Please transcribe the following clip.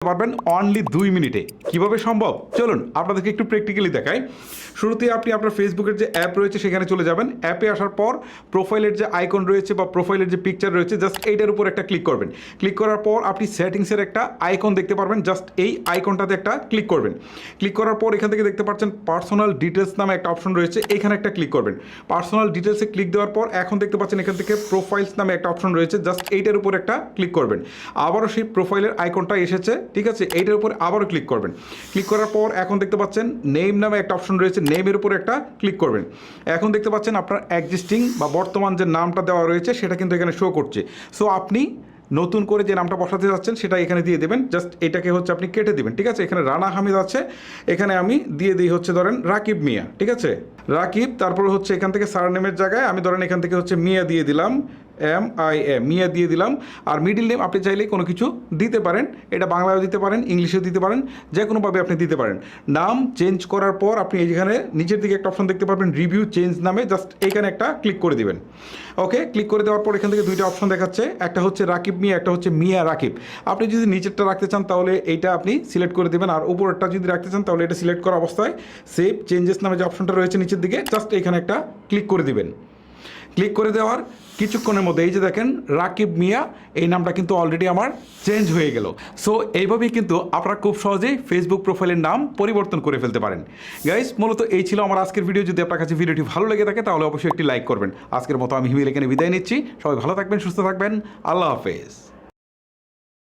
পারবেন অনলি 2 মিনিটে। কিভাবে সম্ভব চলুন আপনাদেরকে একটু প্র্যাকটিক্যালি দেখাই। শুরুতে আপনি আপনার ফেসবুকের যে অ্যাপ রয়েছে সেখানে চলে যাবেন। অ্যাপে আসার পর প্রোফাইলের যে আইকন রয়েছে বা প্রোফাইলের যে পিকচার রয়েছে জাস্ট এইটার উপর একটা ক্লিক করবেন। ক্লিক করার পর আপনি সেটিংসের একটা আইকন দেখতে পারবেন, জাস্ট এই আইকনটাতে একটা ক্লিক করবেন। ক্লিক করার পর এখান থেকে দেখতে পাচ্ছেন পার্সোনাল ডিটেলস নামে একটা অপশন রয়েছে, এখানে একটা ক্লিক করবেন। পার্সোনাল ডিটেলসে ক্লিক দেওয়ার পর এখন দেখতে পাচ্ছেন এখান থেকে প্রোফাইলস নামে একটা অপশন রয়েছে, জাস্ট এইটার উপর একটা ক্লিক করবেন। আবারও সেই প্রোফাইলের আইকনটা এসেছে, ঠিক আছে, এইটার উপর আবারও ক্লিক করবেন। ক্লিক করার পর এখন দেখতে পাচ্ছেন নেম নামে একটা অপশন রয়েছে, নেমের উপর একটা ক্লিক করবেন। এখন দেখতে পাচ্ছেন আপনার এক্সিস্টিং বা বর্তমান যে নামটা দেওয়া রয়েছে সেটা কিন্তু এখানে শো করছে। সো আপনি নতুন করে যে নামটা বসাতে যাচ্ছেন সেটা এখানে দিয়ে দেবেন, জাস্ট এটাকে হচ্ছে আপনি কেটে দেবেন, ঠিক আছে। এখানে রানা হামিদ আছে, এখানে আমি দিয়ে দিই হচ্ছে ধরেন রাকিব মিয়া, ঠিক আছে, রাকিব। তারপর হচ্ছে এখান থেকে সারনেমের জায়গায় আমি ধরেন এখান থেকে হচ্ছে মিয়া দিয়ে দিলাম, MIA, মিয়া দিয়ে দিলাম। আর মিডিল নেম আপনি চাইলে কোনো কিছু দিতে পারেন, এটা বাংলায়ও দিতে পারেন, ইংলিশেও দিতে পারেন, যে কোনোভাবে আপনি দিতে পারেন। নাম চেঞ্জ করার পর আপনি এইখানে নিচের দিকে একটা অপশন দেখতে পারবেন রিভিউ চেঞ্জ নামে, জাস্ট এইখানে একটা ক্লিক করে দিবেন। ওকে, ক্লিক করে দেওয়ার পর এখান থেকে দুইটা অপশন দেখাচ্ছে, একটা হচ্ছে রাকিব মিয়া, একটা হচ্ছে মিয়া রাকিব। আপনি যদি নিচেরটা রাখতে চান তাহলে এইটা আপনি সিলেক্ট করে দেবেন, আর উপরেরটা যদি রাখতে চান তাহলে এটা সিলেক্ট করা অবস্থায় সেভ চেঞ্জেস নামে যে অপশনটা রয়েছে নিচের দিকে জাস্ট এখানে একটা ক্লিক করে দিবেন। ক্লিক করে দেওয়ার কিছুক্ষণের মধ্যে এই যে দেখেন রাকিব মিয়া এই নামটা কিন্তু অলরেডি আমার চেঞ্জ হয়ে গেল। সো এইভাবেই কিন্তু আপনারা খুব সহজেই ফেসবুক প্রোফাইলের নাম পরিবর্তন করে ফেলতে পারেন। গাইস, মূলত এই ছিল আমার আজকের ভিডিও। যদি আপনার কাছে ভিডিওটি ভালো লেগে থাকে তাহলে অবশ্যই একটি লাইক করবেন। আজকের মতো আমি হিমেল এখানে বিদায় নিচ্ছি। সবাই ভালো থাকবেন, সুস্থ থাকবেন, আল্লাহ হাফেজ।